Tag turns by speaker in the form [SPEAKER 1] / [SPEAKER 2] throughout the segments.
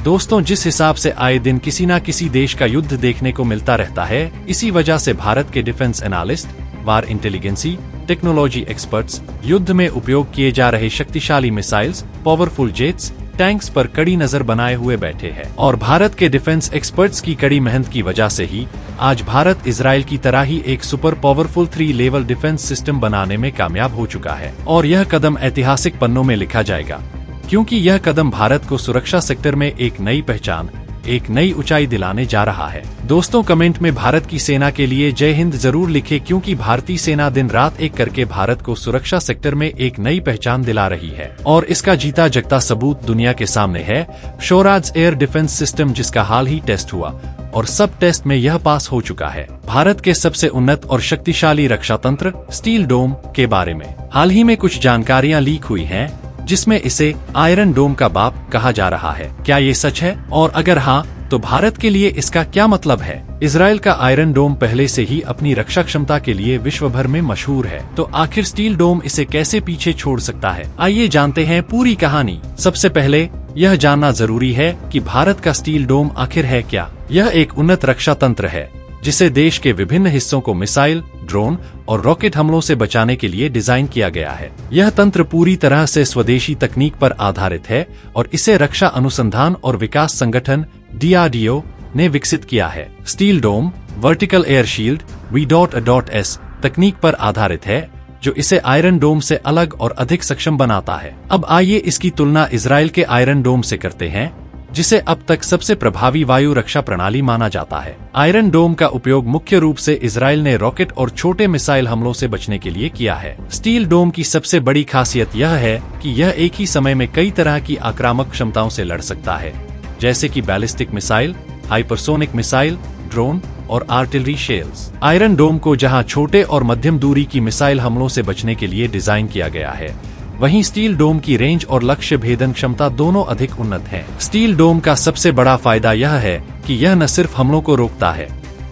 [SPEAKER 1] दोस्तों, जिस हिसाब से आए दिन किसी न किसी देश का युद्ध देखने को मिलता रहता है, इसी वजह से भारत के डिफेंस एनालिस्ट, वार इंटेलिजेंसी, टेक्नोलॉजी एक्सपर्ट्स युद्ध में उपयोग किए जा रहे शक्तिशाली मिसाइल्स, पावरफुल जेट्स, टैंक्स पर कड़ी नजर बनाए हुए बैठे हैं। और भारत के डिफेंस एक्सपर्ट्स की कड़ी मेहनत की वजह से ही आज भारत इजराइल की तरह ही एक super powerful 3 level defence system बनाने में कामयाब हो चुका है। और यह कदम ऐतिहासिक पन्नों में लिखा जाएगा, क्योंकि यह कदम भारत को सुरक्षा सेक्टर में एक नई पहचान, एक नई ऊंचाई दिलाने जा रहा है। दोस्तों, कमेंट में भारत की सेना के लिए जय हिंद जरूर लिखें, क्योंकि भारतीय सेना दिन रात एक करके भारत को सुरक्षा सेक्टर में एक नई पहचान दिला रही है। और इसका जीता जगता सबूत दुनिया के सामने है स्वराज एयर डिफेंस सिस्टम, जिसका हाल ही टेस्ट हुआ और सब टेस्ट में यह पास हो चुका है। भारत के सबसे उन्नत और शक्तिशाली रक्षा तंत्र स्टील डोम के बारे में हाल ही में कुछ जानकारियां लीक हुई हैं, जिसमें इसे आयरन डोम का बाप कहा जा रहा है। क्या ये सच है? और अगर हाँ, तो भारत के लिए इसका क्या मतलब है? इजराइल का आयरन डोम पहले से ही अपनी रक्षा क्षमता के लिए विश्व भर में मशहूर है, तो आखिर स्टील डोम इसे कैसे पीछे छोड़ सकता है? आइए जानते हैं पूरी कहानी। सबसे पहले यह जानना जरूरी है कि भारत का स्टील डोम आखिर है क्या। यह एक उन्नत रक्षा तंत्र है, जिसे देश के विभिन्न हिस्सों को मिसाइल, ड्रोन और रॉकेट हमलों से बचाने के लिए डिजाइन किया गया है। यह तंत्र पूरी तरह से स्वदेशी तकनीक पर आधारित है और इसे रक्षा अनुसंधान और विकास संगठन DRDO ने विकसित किया है। स्टील डोम वर्टिकल एयर शील्ड V.S तकनीक पर आधारित है, जो इसे आयरन डोम से अलग और अधिक सक्षम बनाता है। अब आइए इसकी तुलना इजराइल के आयरन डोम से करते हैं, जिसे अब तक सबसे प्रभावी वायु रक्षा प्रणाली माना जाता है। आयरन डोम का उपयोग मुख्य रूप से इजराइल ने रॉकेट और छोटे मिसाइल हमलों से बचने के लिए किया है। स्टील डोम की सबसे बड़ी खासियत यह है कि यह एक ही समय में कई तरह की आक्रामक क्षमताओं से लड़ सकता है, जैसे कि ballistic missile, hypersonic missile, drone और आर्टिलरी शेल्स। आयरन डोम को जहां छोटे और मध्यम दूरी की मिसाइल हमलों से बचने के लिए डिजाइन किया गया है, वहीं स्टील डोम की रेंज और लक्ष्य भेदन क्षमता दोनों अधिक उन्नत है। स्टील डोम का सबसे बड़ा फायदा यह है कि यह न सिर्फ हमलों को रोकता है,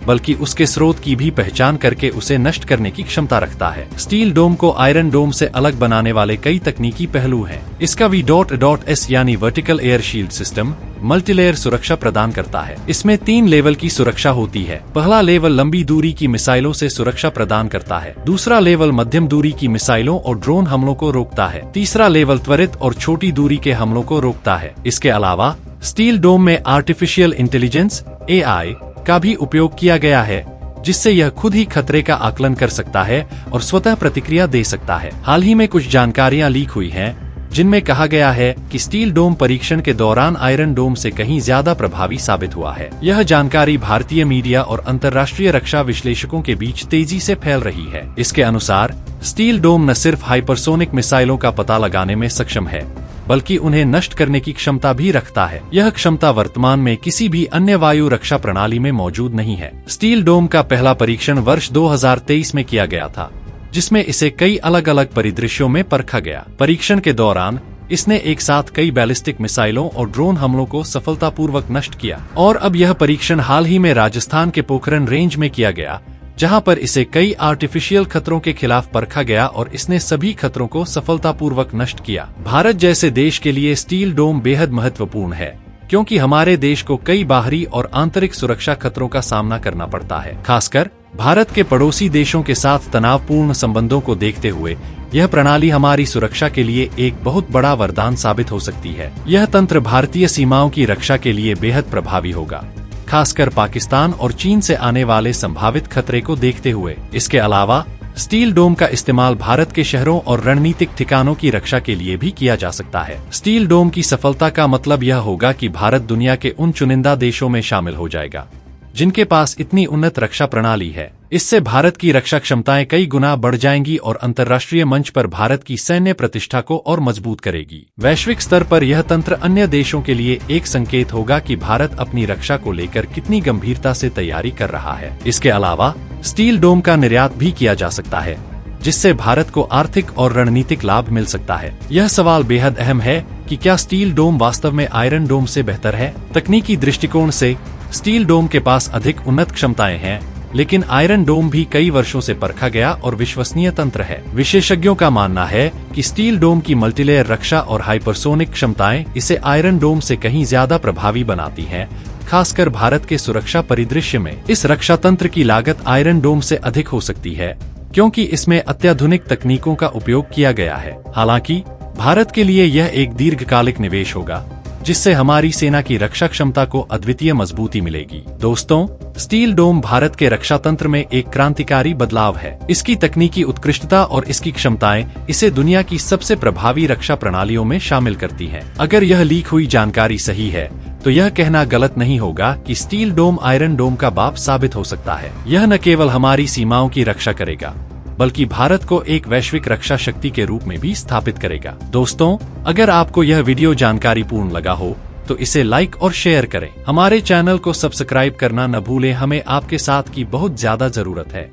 [SPEAKER 1] बल्कि उसके स्रोत की भी पहचान करके उसे नष्ट करने की क्षमता रखता है। स्टील डोम को आयरन डोम से अलग बनाने वाले कई तकनीकी पहलू हैं। इसका V.S यानी vertical air shield system multilayer सुरक्षा प्रदान करता है। इसमें 3 लेवल की सुरक्षा होती है। पहला लेवल लंबी दूरी की मिसाइलों से सुरक्षा प्रदान करता है। दूसरा लेवल मध्यम दूरी की मिसाइलों और ड्रोन हमलों को रोकता है। तीसरा लेवल त्वरित और छोटी दूरी के हमलों को रोकता है। इसके अलावा स्टील डोम में आर्टिफिशियल इंटेलिजेंस AI का भी उपयोग किया गया है, जिससे यह खुद ही खतरे का आकलन कर सकता है और स्वतः प्रतिक्रिया दे सकता है। हाल ही में कुछ जानकारियां लीक हुई हैं, जिनमें कहा गया है कि स्टील डोम परीक्षण के दौरान आयरन डोम से कहीं ज्यादा प्रभावी साबित हुआ है। यह जानकारी भारतीय मीडिया और अंतर्राष्ट्रीय रक्षा विश्लेषकों के बीच तेजी से फैल रही है। इसके अनुसार स्टील डोम न सिर्फ हाइपरसोनिक मिसाइलों का पता लगाने में सक्षम है, बल्कि उन्हें नष्ट करने की क्षमता भी रखता है। यह क्षमता वर्तमान में किसी भी अन्य वायु रक्षा प्रणाली में मौजूद नहीं है। स्टील डोम का पहला परीक्षण वर्ष 2023 में किया गया था, जिसमें इसे कई अलग अलग परिदृश्यों में परखा गया। परीक्षण के दौरान इसने एक साथ कई बैलिस्टिक मिसाइलों और ड्रोन हमलों को सफलतापूर्वक नष्ट किया। और अब यह परीक्षण हाल ही में राजस्थान के पोखरण रेंज में किया गया, जहां पर इसे कई आर्टिफिशियल खतरों के खिलाफ परखा गया और इसने सभी खतरों को सफलतापूर्वक नष्ट किया। भारत जैसे देश के लिए स्टील डोम बेहद महत्वपूर्ण है, क्योंकि हमारे देश को कई बाहरी और आंतरिक सुरक्षा खतरों का सामना करना पड़ता है। खासकर भारत के पड़ोसी देशों के साथ तनावपूर्ण संबंधों को देखते हुए यह प्रणाली हमारी सुरक्षा के लिए एक बहुत बड़ा वरदान साबित हो सकती है। यह तंत्र भारतीय सीमाओं की रक्षा के लिए बेहद प्रभावी होगा, खासकर पाकिस्तान और चीन से आने वाले संभावित खतरे को देखते हुए। इसके अलावा स्टील डोम का इस्तेमाल भारत के शहरों और रणनीतिक ठिकानों की रक्षा के लिए भी किया जा सकता है। स्टील डोम की सफलता का मतलब यह होगा कि भारत दुनिया के उन चुनिंदा देशों में शामिल हो जाएगा जिनके पास इतनी उन्नत रक्षा प्रणाली है। इससे भारत की रक्षा क्षमताएं कई गुना बढ़ जाएंगी और अंतर्राष्ट्रीय मंच पर भारत की सैन्य प्रतिष्ठा को और मजबूत करेगी। वैश्विक स्तर पर यह तंत्र अन्य देशों के लिए एक संकेत होगा कि भारत अपनी रक्षा को लेकर कितनी गंभीरता से तैयारी कर रहा है। इसके अलावा स्टील डोम का निर्यात भी किया जा सकता है, जिससे भारत को आर्थिक और रणनीतिक लाभ मिल सकता है। यह सवाल बेहद अहम है कि क्या स्टील डोम वास्तव में आयरन डोम से बेहतर है? तकनीकी दृष्टिकोण से स्टील डोम के पास अधिक उन्नत क्षमताएं हैं, लेकिन आयरन डोम भी कई वर्षों से परखा गया और विश्वसनीय तंत्र है। विशेषज्ञों का मानना है कि स्टील डोम की मल्टीलेयर रक्षा और हाइपरसोनिक क्षमताएं इसे आयरन डोम से कहीं ज्यादा प्रभावी बनाती हैं, खासकर भारत के सुरक्षा परिदृश्य में। इस रक्षा तंत्र की लागत आयरन डोम से अधिक हो सकती है, क्योंकि इसमें अत्याधुनिक तकनीकों का उपयोग किया गया है। हालांकि भारत के लिए यह एक दीर्घकालिक निवेश होगा, जिससे हमारी सेना की रक्षा क्षमता को अद्वितीय मजबूती मिलेगी। दोस्तों, स्टील डोम भारत के रक्षा तंत्र में एक क्रांतिकारी बदलाव है। इसकी तकनीकी उत्कृष्टता और इसकी क्षमताएं इसे दुनिया की सबसे प्रभावी रक्षा प्रणालियों में शामिल करती हैं। अगर यह लीक हुई जानकारी सही है, तो यह कहना गलत नहीं होगा कि स्टील डोम आयरन डोम का बाप साबित हो सकता है। यह न केवल हमारी सीमाओं की रक्षा करेगा, बल्कि भारत को एक वैश्विक रक्षा शक्ति के रूप में भी स्थापित करेगा। दोस्तों, अगर आपको यह वीडियो जानकारीपूर्ण लगा हो तो इसे लाइक और शेयर करें। हमारे चैनल को सब्सक्राइब करना न भूलें, हमें आपके साथ की बहुत ज्यादा जरूरत है।